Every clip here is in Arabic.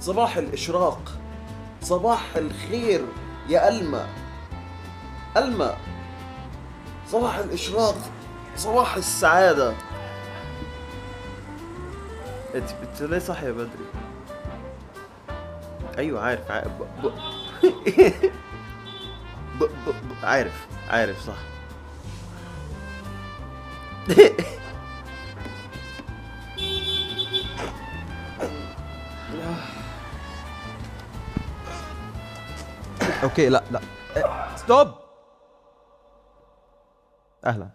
صباح الإشراق، صباح الخير يا ألمى. ألمى، صباح الإشراق، صباح السعادة. انت ليه صاحي يا بدري؟ ايوه عارف عارف صح. اوكي لا ستوب. اهلا.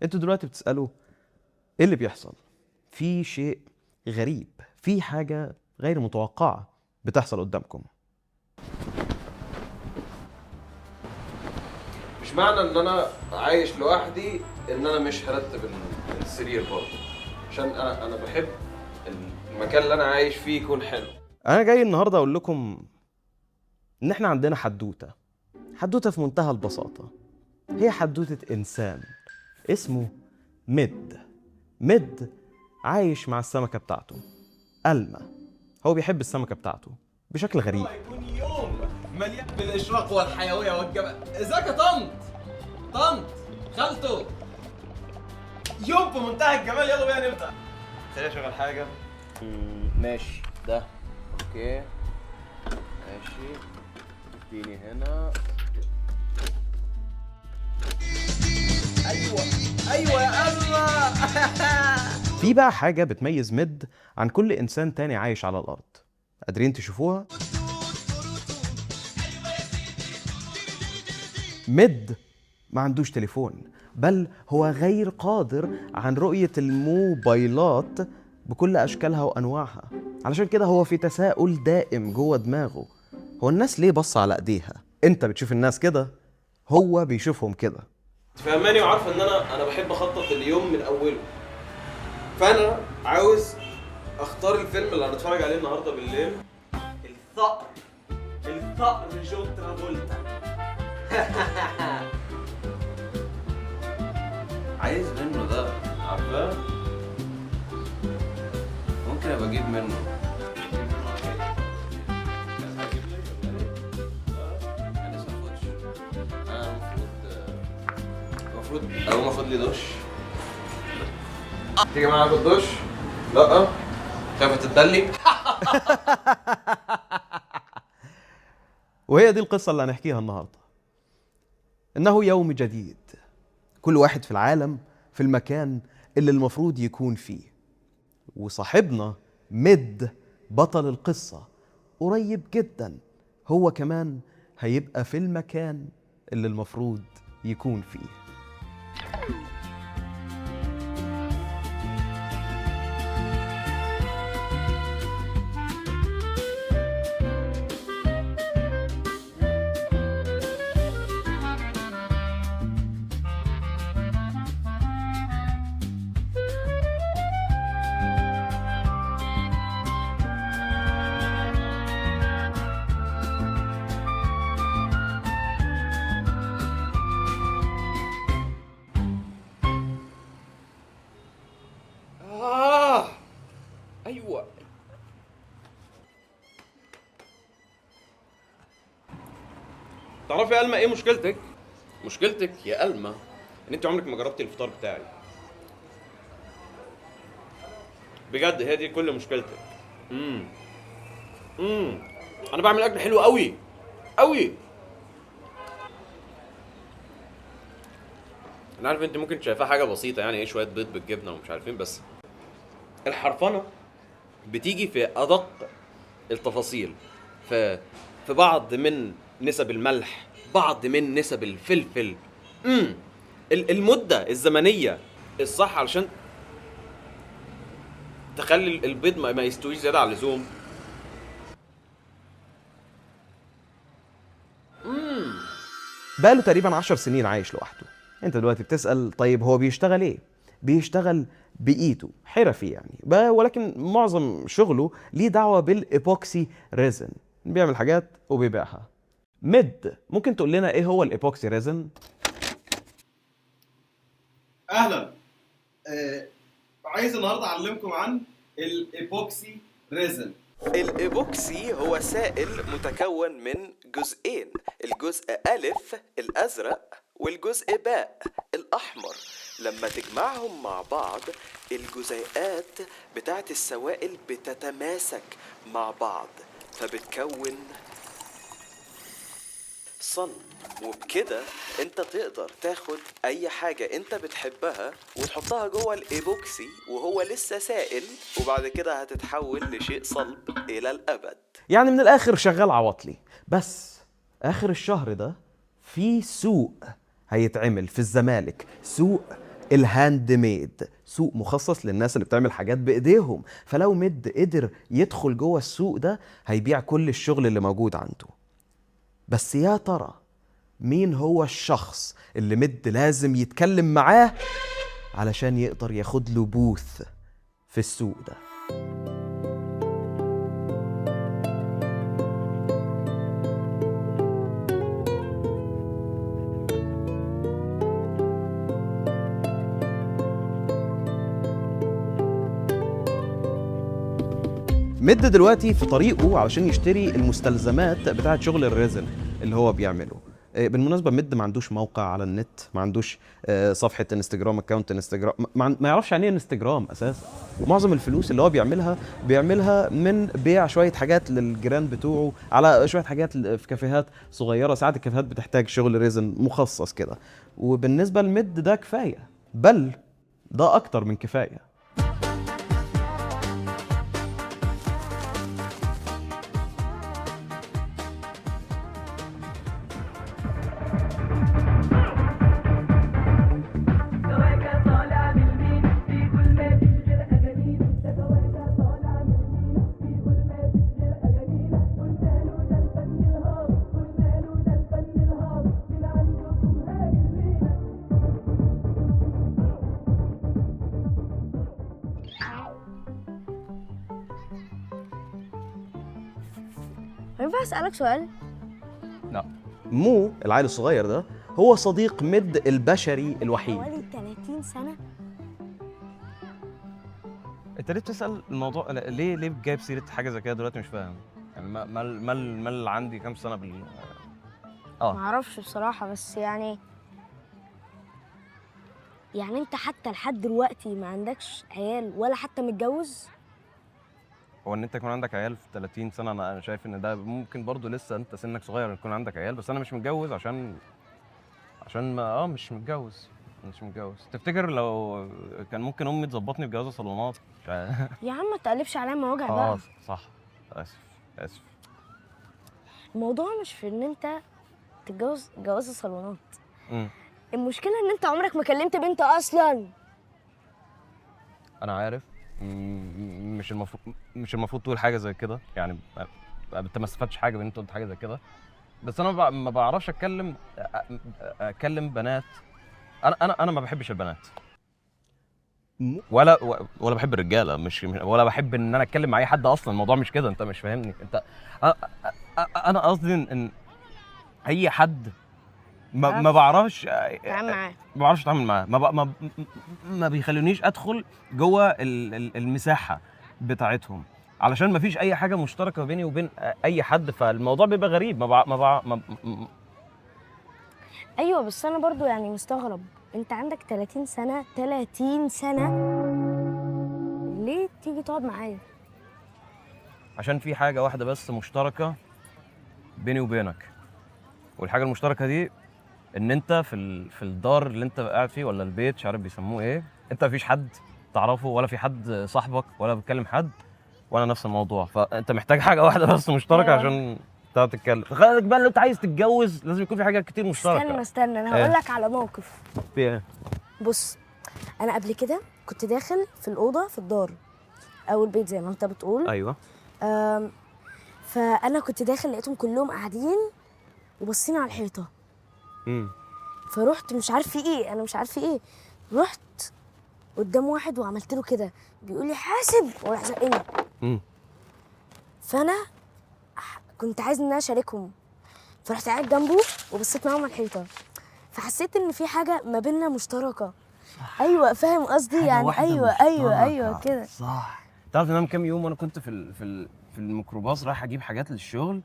انتوا دلوقتي بتسألوا ايه اللي بيحصل؟ في شيء غريب، في حاجة غير متوقعة بتحصل قدامكم. مش معنى ان انا عايش لوحدي ان انا مش هرتب السرير برضه، عشان انا بحب المكان اللي انا عايش فيه يكون حلو. انا جاي النهاردة اقول لكم ان احنا عندنا حدوتة في منتهى البساطة. هي حدوتة انسان اسمه مد عايش مع السمكة بتاعته ألمى. هو بيحب السمكة بتاعته بشكل غريب. يكون يوم مليان بالاشراق والحيويه والجمال. ازيك يا طنط خالته؟ يوم في منتهى الجمال. يلا بينا نبدا. خليني اشغل حاجه. ماشي ده اوكي ماشي. اديني هنا. ايوه يا ألمى. في بقى حاجة بتميز مد عن كل إنسان تاني عايش على الأرض. قادرين تشوفوها؟ مد ما عندوش تليفون، بل هو غير قادر عن رؤية الموبايلات بكل أشكالها وأنواعها. علشان كده هو في تساؤل دائم جوه دماغه، هو الناس ليه بص على ايديها؟ انت بتشوف الناس كده، هو بيشوفهم كده. تفهماني وعارفه ان انا بحب اخطط اليوم من اوله، فانا عاوز اختار الفيلم اللي هنتفرج عليه النهارده بالليل. الثأر جون ترافولتا. عايز منه ده، عارفاه؟ ممكن ابقى اجيب منه. انا لسه ما فوتش. انا المفروض اقوم اخد لي دش. تيجي معايا اخد دش؟ لا، خايفه تتدلي. وهي دي القصة اللي هنحكيها النهاردة. إنه يوم جديد، كل واحد في العالم في المكان اللي المفروض يكون فيه، وصاحبنا مد بطل القصة قريب جدا هو كمان هيبقى في المكان اللي المفروض يكون فيه. ايوه. تعرفي يا ألمى ايه مشكلتك؟ مشكلتك يا ألمى ان انت عمرك ما جربتي الفطار بتاعي. بجد هي دي كل مشكلتك. انا بعمل اكل حلو قوي قوي. انا عارف انت ممكن شايفاها حاجه بسيطه، يعني ايه شويه بيض بالجبنه ومش عارفين، بس الحرفنه بتيجي في ادق التفاصيل، في بعض من نسب الملح، بعض من نسب الفلفل، المده الزمنيه الصح علشان تخلي البيض ما يستويش زياده عن اللزوم. بقاله تقريبا 10 سنين عايش لوحده. انت دلوقتي بتسأل طيب هو بيشتغل ايه؟ بيشتغل بإيده، حرفي يعني، ولكن معظم شغله ليه دعوة بالإيبوكسي ريزن، بيعمل حاجات وبيبيعها. مد، ممكن تقول لنا ايه هو الإيبوكسي ريزن؟ اهلا. عايز النهارده اعلمكم عن الايبوكسي ريزن. الإيبوكسي هو سائل متكون من جزئين، الجزء ألف الأزرق والجزء باء الأحمر. لما تجمعهم مع بعض الجزيئات بتاعت السوائل بتتماسك مع بعض فبتكون صلب، وبكده انت تقدر تاخد اي حاجة انت بتحبها وتحطها جوه الايبوكسي وهو لسه سائل، وبعد كده هتتحول لشيء صلب الى الابد. يعني من الاخر شغال عواطلي. بس اخر الشهر ده في سوق هيتعمل في الزمالك، سوق الهاند ميد، سوق مخصص للناس اللي بتعمل حاجات بايديهم. فلو مد قدر يدخل جوه السوق ده هيبيع كل الشغل اللي موجود عنده. بس يا ترى مين هو الشخص اللي مد لازم يتكلم معاه علشان يقدر ياخد له بوث في السوق ده؟ مد دلوقتي في طريقه علشان يشتري المستلزمات بتاعه شغل الريزن اللي هو بيعمله. بالمناسبة مد ما عندوش موقع على النت، ما عندوش صفحة انستجرام، اكونت انستجرام، ما يعرفش يعني ايه انستجرام اساسا. معظم الفلوس اللي هو بيعملها من بيع شوية حاجات للجيران بتوعه على شوية حاجات في كافيهات صغيرة. ساعات الكافيهات بتحتاج شغل ريزن مخصص كده، وبالنسبة لمد ده كفاية، بل ده اكتر من كفاية. ينفع اسالك سؤال؟ لا. مو العيل الصغير ده هو صديق مد البشري الوحيد. حوالي 30 سنه. انت ليه بتسال الموضوع؟ ليه جايب سيره حاجه زي كده دلوقتي؟ مش فاهم يعني. ما اللي عندي كام سنه معرفش بصراحه، بس يعني انت حتى لحد دلوقتي ما عندكش عيال ولا حتى متجوز؟ هو ان انت يكون عندك عيال في 30 سنه، انا شايف ان ده ممكن برضو، لسه انت سنك صغير يكون عندك عيال. بس انا مش متجوز عشان ما مش متجوز. تفتكر لو كان ممكن امي تظبطني بجوازه صالونات؟ مش عارف. يا عم ما تقلبش عليا مواجع بقى. صح. اسف. الموضوع مش في ان انت تتجوز جواز صالونات. المشكله ان انت عمرك ما كلمت بنت اصلا. انا عارف. مش المفروض تقول حاجه زي كده يعني. انت ما استفدتش حاجه بان انت قلت حاجه زي كده. بس انا ما بعرفش اكلم بنات. انا ما بحبش البنات ولا بحب الرجاله. مش ولا بحب ان انا اتكلم مع اي حد اصلا. الموضوع مش كده، انت مش فاهمني. انت انا قصدي ان اي حد ما بعرفش اتعامل معاه. ما بيخلونيش ادخل جوه المساحه بتاعتهم، علشان ما فيش اي حاجه مشتركه بيني وبين اي حد. فالموضوع بيبقى غريب. ايوه بس انا برضو يعني مستغرب، انت عندك 30 سنه ليه تيجي تقعد معايا؟ عشان في حاجه واحده بس مشتركه بيني وبينك، والحاجه المشتركه دي ان انت في الدار اللي انت قاعد فيه، ولا البيت مش عارف بيسموه ايه، انت مفيش حد تعرفه ولا في حد صاحبك ولا بتكلم حد، وانا نفس الموضوع. فانت محتاج حاجه واحده بس مشتركه عشان تعرف تتكلم. خليك بقى لو انت عايز تتجوز لازم يكون في حاجات كتير مشتركه. استنى انا هقول لك على موقف. في ايه؟ بص، انا قبل كده كنت داخل في الاوضه في الدار او البيت زي ما انت بتقول. ايوه. فانا كنت داخل لقيتهم كلهم قاعدين وبصين على الحيطه. فرحت مش عارف في ايه، رحت قدام واحد وعملت له كده، بيقول لي حاسب وراح زقني. فانا كنت عايز ان انا اشاركهم، فرحت قاعد جنبه وبصيت معاهم على الحيطه، فحسيت ان في حاجه ما بيننا مشتركه. ايوه فاهم قصدي يعني. ايوه كده صح. تعرف ان انا من كام يوم وانا كنت في الميكروباص رايح اجيب حاجات للشغل،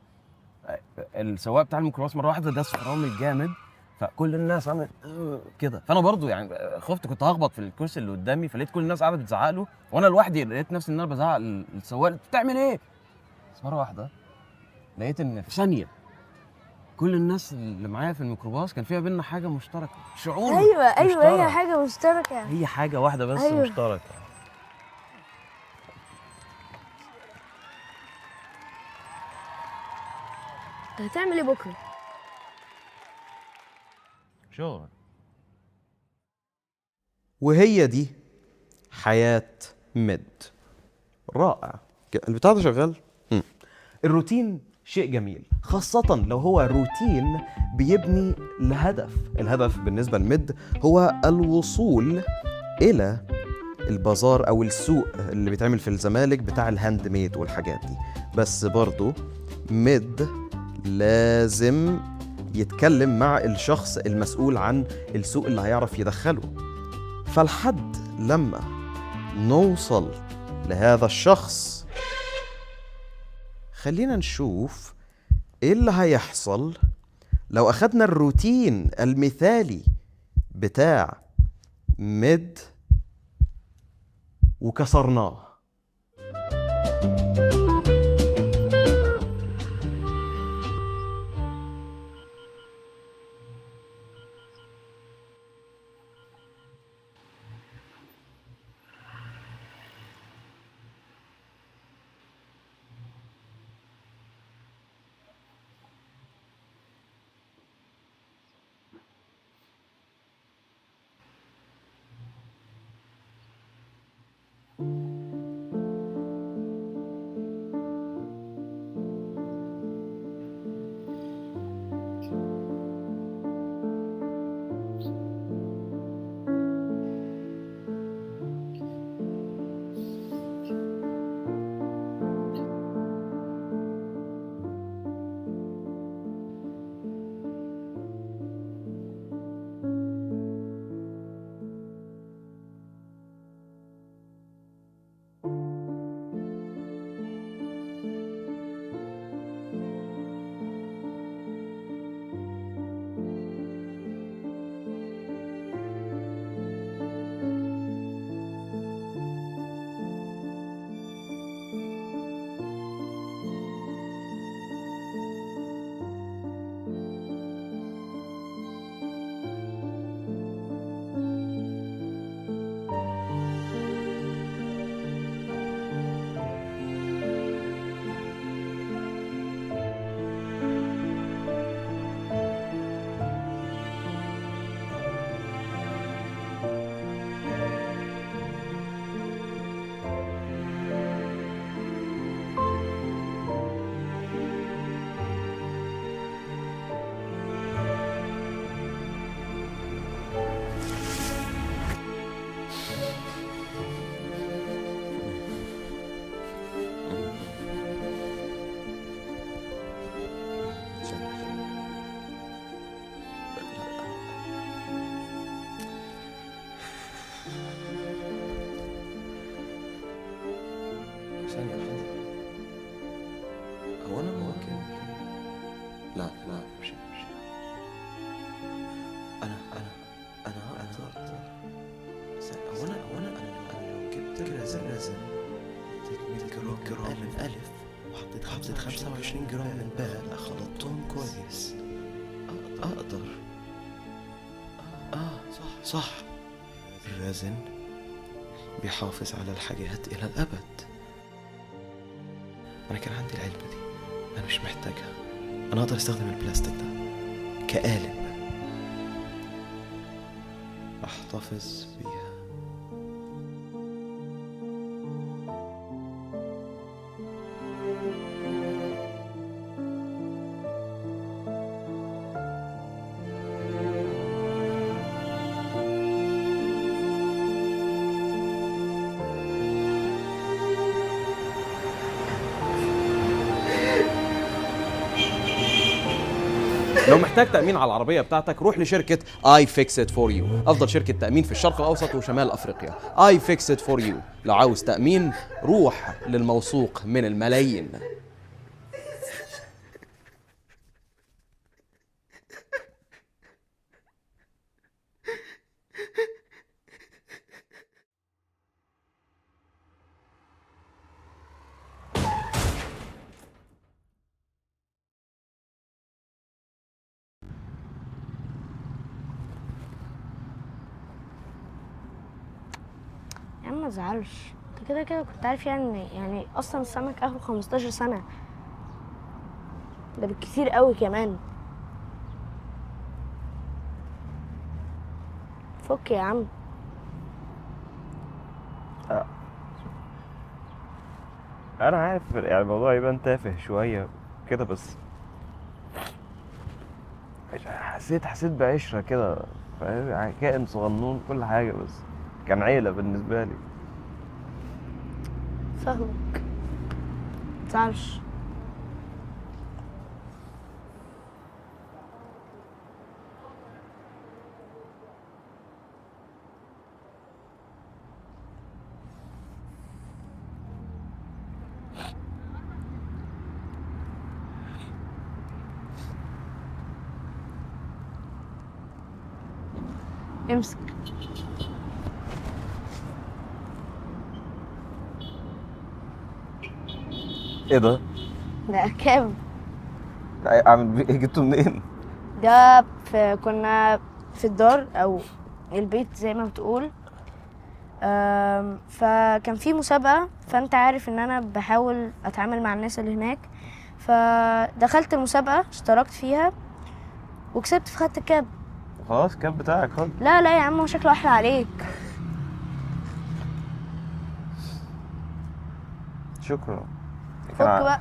السواق بتاع الميكروباص مره واحده داس فرامل جامد، فكل الناس عملت كده، فانا برضو يعني خفت كنت هخبط في الكرسي اللي قدامي، فلقيت كل الناس قاعده بتزعق له وانا لوحدي، لقيت نفسي ان انا بزعق للسواق بتعمل ايه؟ بس مره واحده لقيت ان في ثانيه كل الناس اللي معايا في الميكروباص كان فيها بينا حاجه مشتركه، شعور ايوه مشترك. هي حاجه مشتركه. هي حاجه واحده بس أيوة. مشتركه. انت هتعمل ايه بكره؟ شغل. وهي دي حياة ميد. رائع. البتاع ده شغال. الروتين شيء جميل، خاصة لو هو روتين بيبني لهدف. الهدف بالنسبة لميد هو الوصول إلى البازار أو السوق اللي بيتعمل في الزمالك بتاع الهاند ميد والحاجات دي. بس برضو ميد لازم يتكلم مع الشخص المسؤول عن السوق اللي هيعرف يدخله. فالحد لما نوصل لهذا الشخص خلينا نشوف ايه اللي هيحصل لو اخدنا الروتين المثالي بتاع ميد وكسرناه. ثانية واحدة. هو أنا ممكن؟ لا مش أنا أقدر. هو أنا لو جبت رزن 100 جرام من ألف وحطيت 25 جرام من باء خلطتهم كويس أقدر. صح. الرزن بيحافظ على الحاجات إلى الأبد. أنا كان عندي العلبة دي، أنا مش محتاجها. أنا أقدر أستخدم البلاستيك ده كقالب أحتفظ بيها. لو محتاج تأمين على العربية بتاعتك روح لشركة اي فيكس ات فور يو، أفضل شركة تأمين في الشرق الأوسط وشمال أفريقيا. اي فيكس ات فور يو، لو عاوز تأمين روح للموثوق من الملايين. يا عم ما تزعلش، انت كده كده كنت عارف يعني اصلا السمك اخره 15 سنه، ده بالكتير قوي كمان. فك يا عم. انا عارف يعني الموضوع يبان تافه شويه كده، بس حسيت بعشره كده، فاهم؟ يعني كائن صغنون كل حاجه، بس كان عيله بالنسبه لي. فاهمك، متزعلش. امسك. ايه ده؟ ده كام؟ اعمل بيه ايه؟ جبته منين؟ ده كنا في الدار او البيت زي ما بتقول. فكان في مسابقة، فانت عارف ان انا بحاول اتعامل مع الناس اللي هناك، فدخلت المسابقة اشتركت فيها وكسبت فخدت الكاب. خلاص كاب بتاعك خد. لا لا يا عم، هو شكله احلى عليك. شكرا. فك بقى.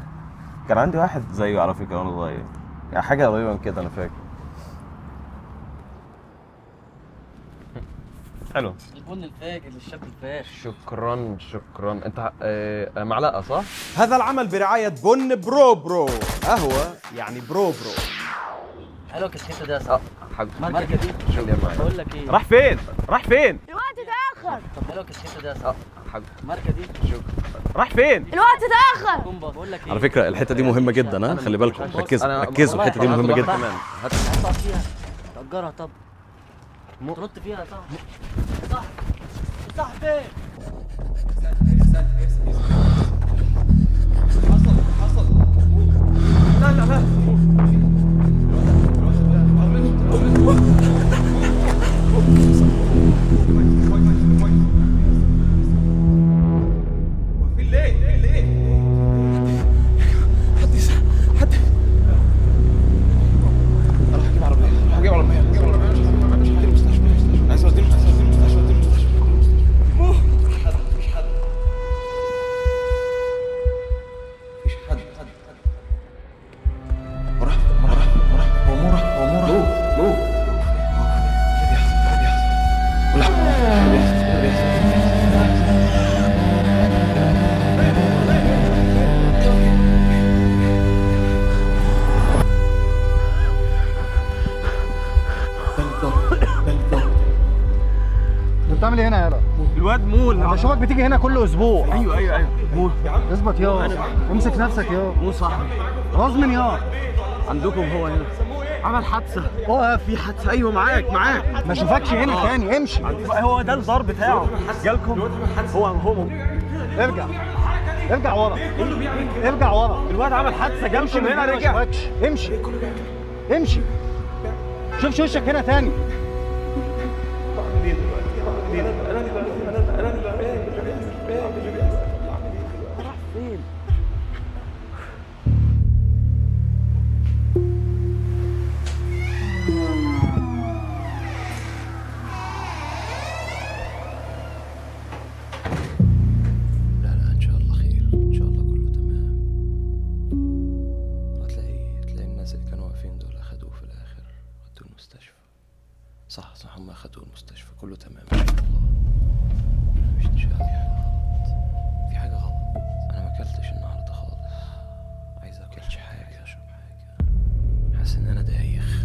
كان عندي واحد زيه على فكره وانا صغير، يعني حاجه قريبه من كده انا فاكر. حلو. البن الفاجر للشاب الفاشل. شكرا. انت معلقة صح؟ هذا العمل برعاية بن برو قهوة، يعني برو. حلوه الحته دي يا صاحبي. ماركة دي بقول لك ايه، راح فين؟ الوقت اتأخر. طب حلوه الحته دي يا صاحبي. الماركه دي راح فين؟ الوقت اتأخر. بقول لك ايه، على فكرة الحتة دي مهمة جدا، ها خلي بالكم، ركزوا الحتة دي مهمة جدا. هتقع فيها تأجرها. طب تنط فيها يا صاحبي. صاحبي بتعمل ايه هنا يالا؟ الواد مول انا بشوفك بتيجي هنا كل اسبوع. ايوه مول. اثبت يا امسك نفسك يا مول صاحبي غصب يا عندكم، هو هنا عمل حادثة. في حادثة، ايوه معاك ما اشوفكش هنا تاني، امشي. هو ده الدار بتاعه. جالكم هو ارجع ورا. الواد عمل حادثة جالكم هنا، رجع. امشي شوف وشك هنا تاني. لا ان شاء الله خير، ان شاء الله كله تمام. هتلاقي الناس اللي كانوا واقفين دول اخدوه في الاخر ودوه المستشفى. صح هم اخدوه المستشفى، كله تمام ان شاء الله. مش في حاجه غلط. انا ما اكلتش النهارده خالص، عايز اكلش حاجه اشرب حاجه، حاسس ان انا دايخ.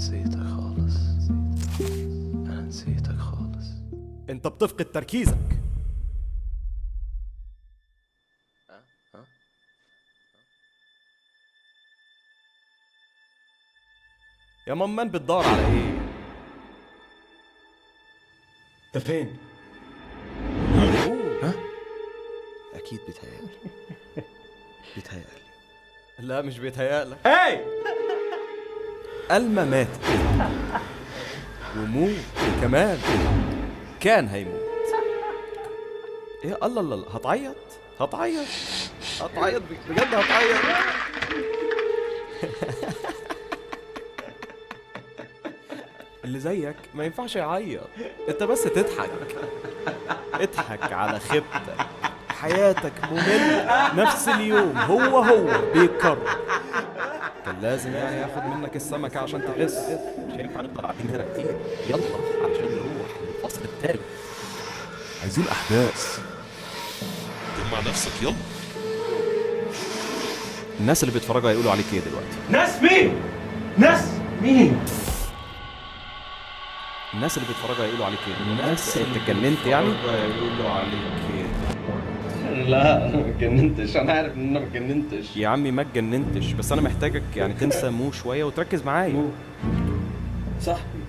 نسيتك خالص. أنا نسيتك خالص. انت بتفقد تركيزك. يا ممان بتدور على ايه؟ انت فين؟ اكيد بيتهيألي. بيتهيألي. لا مش بيتهيألك. هاي ألما ماتت ومو كمان كان هيموت. ايه الله الله الله، هتعيط هتعيط هتعيط بجد هتعيط. اللي زيك ما ينفعش يعيط، انت بس تضحك. اضحك على خيبتك. حياتك مملة، نفس اليوم هو بيتكرر. كان لازم يعني ياخد منك السمكة عشان تحس. مش هينفع نفضل قاعدين هنا كتير. يلا علشان نروح الفصل التالت. عايزين أحداث. جمع نفسك يلا. الناس اللي بيتفرجوا هيقولوا عليك ايه دلوقتي؟ ناس مين؟ ناس مين؟ الناس اللي بيتفرجوا هيقولوا عليك ايه؟ الناس اللي اتجننت يعني؟ هيقولوا عليك ايه؟ لا انا ما اتجننتش، انا عارف ان انا ما اتجننتش. يا عمي ما اتجننتش، بس انا محتاجك يعني تنسى مو شويه وتركز معايا. صاحبي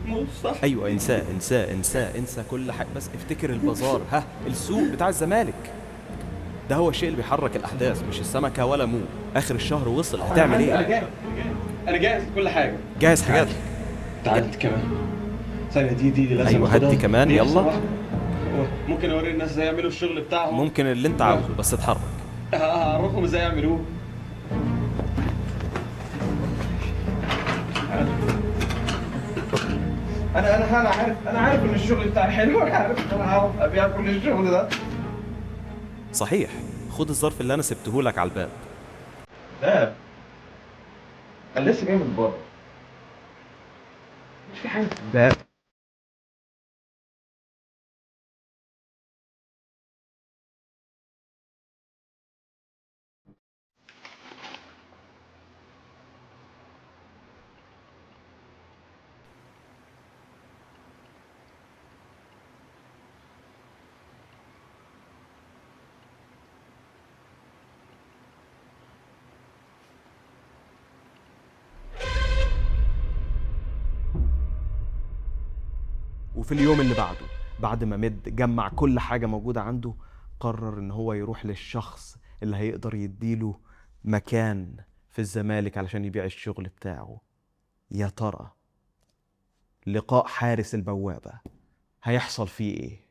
مو صح. ايوه انسى كل حاجه، بس افتكر البازار، السوق بتاع الزمالك. ده هو الشيء اللي بيحرك الاحداث، مش السمكه ولا مو. اخر الشهر وصل، هتعمل ايه؟ انا جاهز كل حاجه. جاهز حاجاتك. تعال انت كمان. ثانيه دي لازم ايوه أخدها. هدي كمان دي يلا. بصراحة. ممكن اوري الناس ازاي يعملوا الشغل بتاعهم. ممكن اللي انت عاوزه بس اتحرك. هعرفهم ازاي يعملوه. انا عارف ان الشغل بتاعي حلو. انا عارف ان انا هعرف ابيع كل الشغل ده. صحيح، خد الظرف اللي انا سبته لك على الباب. ده انا لسه جاي من بره. مش في حاجه في الباب. وفي اليوم اللي بعده، بعد ما مد جمع كل حاجة موجودة عنده، قرر ان هو يروح للشخص اللي هيقدر يديله مكان في الزمالك علشان يبيع الشغل بتاعه. يا ترى لقاء حارس البوابة هيحصل فيه ايه؟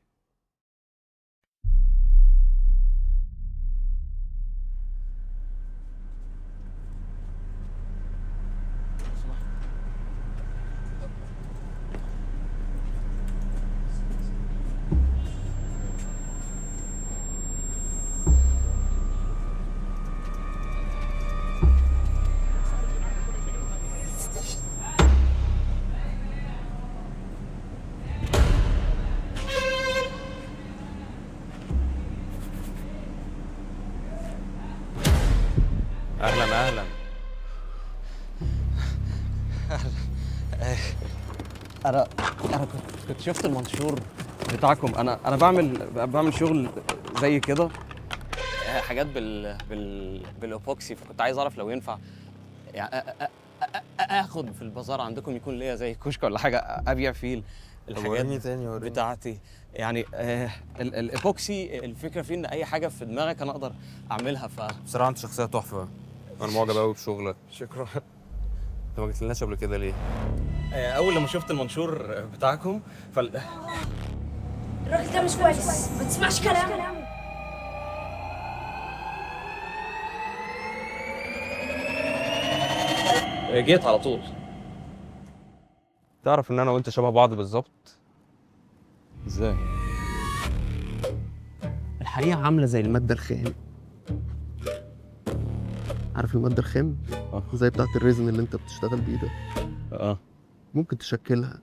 اهلا انا كنت شفت المنشور بتاعكم. انا بعمل شغل زي كده، حاجات بالاوبوكسي، فكنت عايز اعرف لو ينفع يعني اخد في البازار عندكم يكون ليا زي كشك ولا حاجه ابيع فيه الحاجات بتاعتي يعني. الايبوكسي الفكره فيه ان اي حاجه في دماغك انا اقدر اعملها. بصراحة أنت شخصية تحفة، أنا معجب أوي بشغلك. شكرا. أنت ما قلتلناش قبل كده ليه؟ اول لما شفت المنشور بتاعكم الراجل ده مش كويس، ما تسمعش كلامه. جيت على طول. تعرف إن أنا وأنت شبه بعض بالظبط؟ ازاي؟ الحقيقة عاملة زي المادة الخام. عارف المادة الخام؟ زي بتاعة الريزن اللي انت بتشتغل بيه ده. ممكن تشكلها،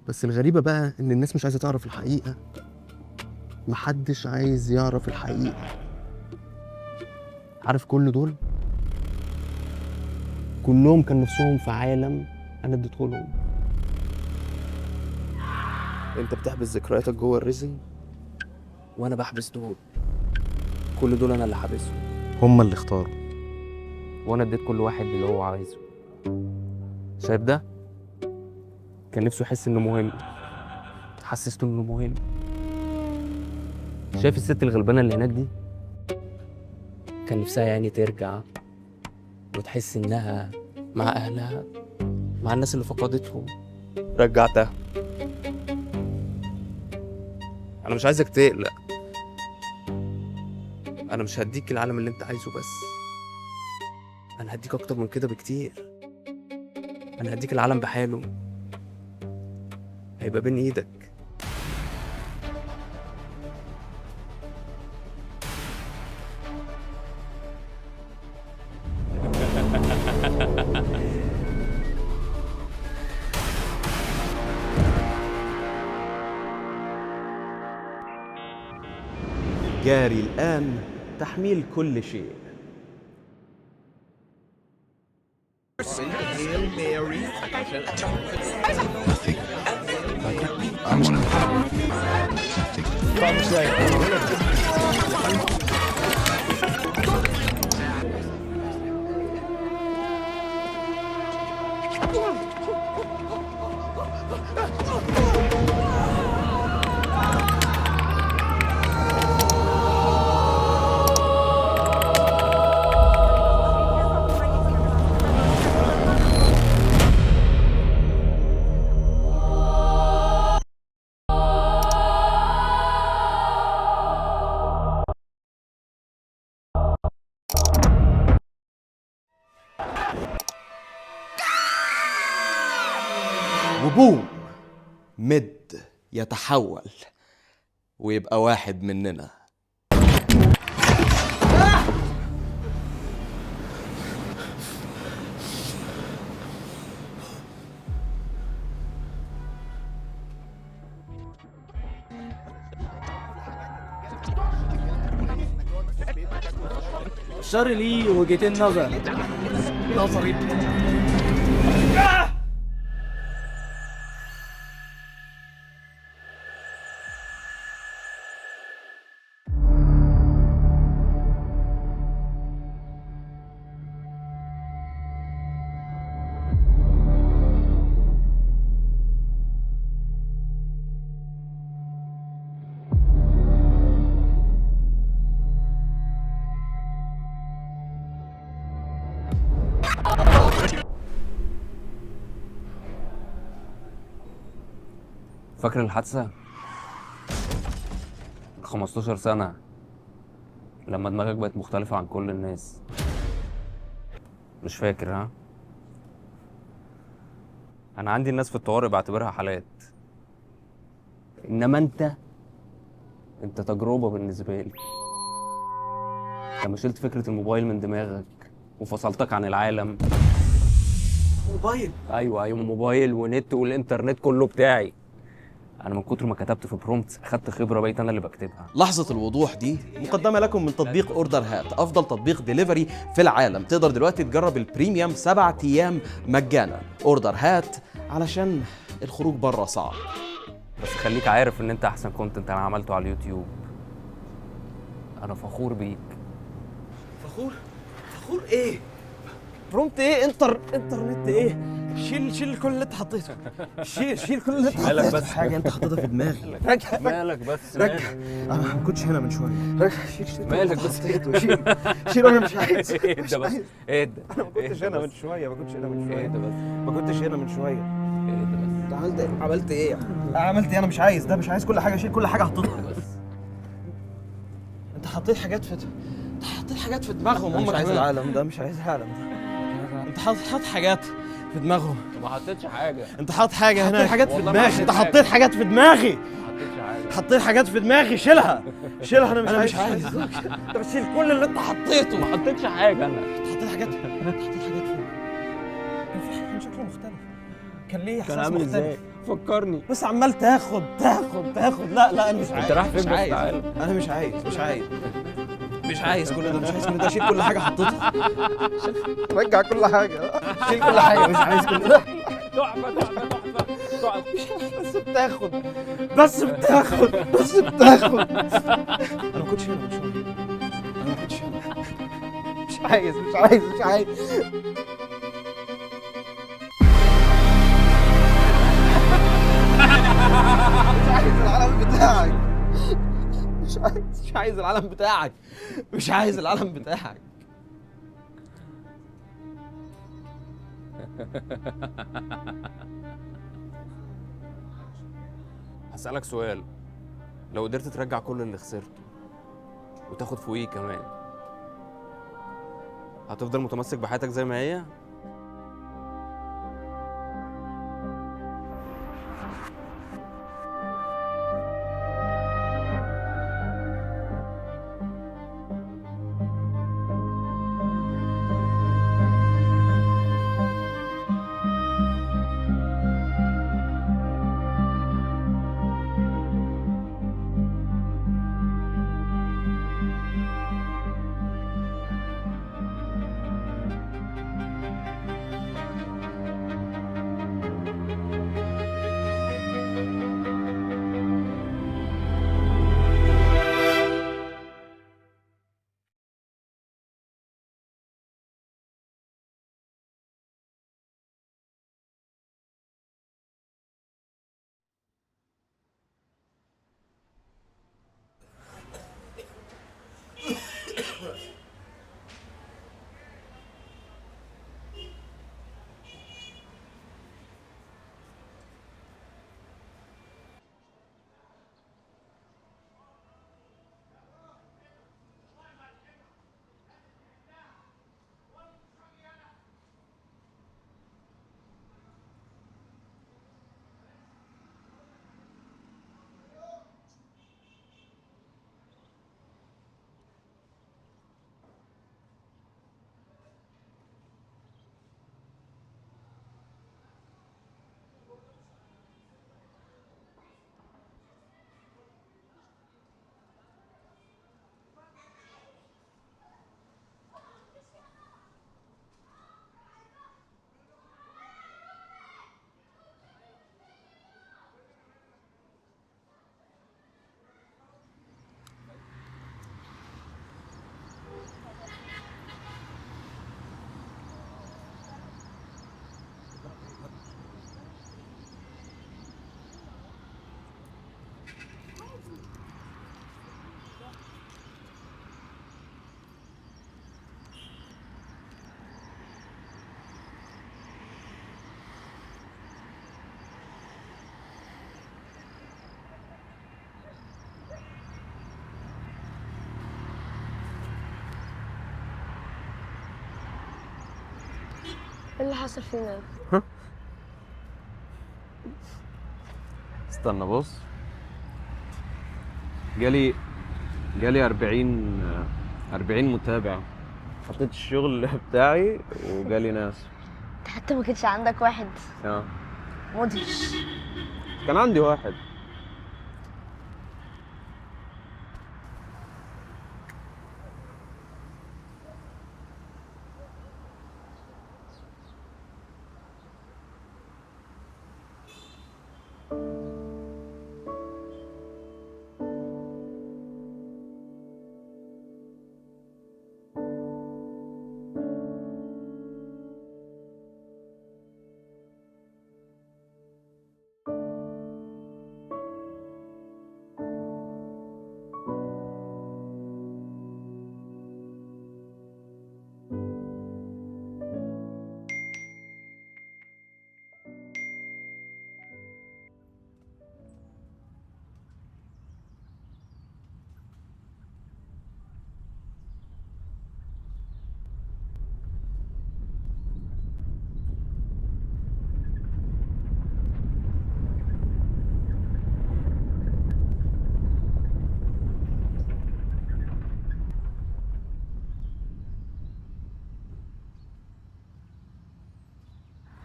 بس الغريبة بقى ان الناس مش عايزة تعرف الحقيقة. محدش عايز يعرف الحقيقة. عارف كل دول كلهم كان نفسهم في عالم انا اديته لهم. انت بتحبس ذكرياتك جوه الريزن وانا بحبس دول. كل دول انا اللي حابسهم. هم اللي اختاروا. وانا اديت كل واحد اللي هو عايزه. شايف ده؟ كان نفسه يحس انه مهم، حسسته انه مهم. شايف الست الغلبانه اللي هناك دي؟ كان نفسها يعني ترجع وتحس انها مع اهلها، مع الناس اللي فقدتهم. رجعتها. انا مش عايزك تقلق، انا مش هديك العالم اللي انت عايزه بس، انا هديك اكتر من كده بكتير. انا هديك العالم بحاله، هيبقى بين ايدك. جاري الآن تحميل كل شيء. وبوم، مد يتحول ويبقى واحد مننا. الشر ليه وجهتين نظر. نظري فاكر الحادثة؟ 15 سنة لما دماغك بقت مختلفة عن كل الناس. مش فاكر ها؟ أنا عندي الناس في الطوارئ بعتبرها حالات، إنما أنت تجربة بالنسبة لي. لما شلت فكرة الموبايل من دماغك وفصلتك عن العالم. موبايل؟ أيوه موبايل ونت والإنترنت كله بتاعي. أنا من كتر ما كتبت في برومبت أخدت خبرة، بقيت أنا اللي بكتبها. لحظة الوضوح دي مقدمة لكم من تطبيق اوردر هات، أفضل تطبيق ديليفري في العالم. تقدر دلوقتي تجرب البريميوم 7 أيام مجانا. اوردر هات علشان الخروج بره صعب. بس خليك عارف إن أنت أحسن كونتنت أنا عملته على اليوتيوب. أنا فخور بيك. فخور ايه؟ برومت ايه؟ انترنت ايه؟ شيل كل اللي انت حطيته. شيل كل اللي انت حطيته. مالك بس؟ حاجة انت حاططها في دماغي. مالك بس؟ انا ما كنتش هنا من شوية. شيل مالك بس؟ شيل انا مش عايز. اهدى بس، اهدى. انا ما كنتش هنا من شوية. اهدى بس، ما كنتش هنا من شوية. اهدى بس. انت عملت ايه؟ عملت ايه؟ انا مش عايز ده، مش عايز كل حاجة. شيل كل حاجة حطيتها. انت حطيت حاجات في دماغهم. مش عايز العالم ده، مش عايز العالم ده. انت حاطط حاجات في دماغهم. ما حطيتش حاجة. انت حاطط حاجة هنا. حاجات في دماغي. انت حطيت حاجات في دماغي. ما حطيتش حاجة. حطيت حاجات في دماغي. شيلها انا مش عايز. انت بتشيل كل اللي انت حطيته. ما حطيتش حاجة أنا. انت حطيت حاجات فين؟ كان شكله مختلف. كان ليه احساس عامل مختلف. ازاي؟ فكرني. بس عمال تاخد. لا انا مش عايز. انت رايح فين بس؟ عايز. تعالى. انا مش عايز. مش عايز كل ده، مش عايز كل ده، شيل كل حاجه حطيتها، رجع كل حاجه، شيل كل حاجه، مش عايز كل ده. بس بتاخد بس بتاخد بس بتاخد. انا ما كنتش هنا من شويه، انا ما كنتش هنا. مش عايز مش عايز مش عايز. مش عايز العالم بتاعك، مش عايز العالم بتاعك، مش عايز العالم بتاعك. هسألك سؤال، لو قدرت ترجع كل اللي خسرته وتاخد فوقيه كمان، هتفضل متمسك بحياتك زي ما هي؟ ايه اللي حصل فينا؟ استنى بص، جالي 40 متابع، حطيت الشغل بتاعي وجالي ناس. انت حتى ما كانش عندك واحد مدهش؟ كان عندي واحد.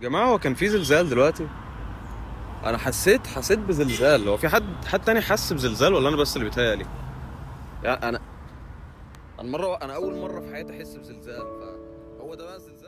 جماعة هو كان في زلزال دلوقتي؟ أنا حسيت بزلزال. هو في حد تاني حس بزلزال ولا أنا بس اللي بيتهيألي؟ يعني انا اول مره في حياتي احس بزلزال، فهو ده بقى الزلزال.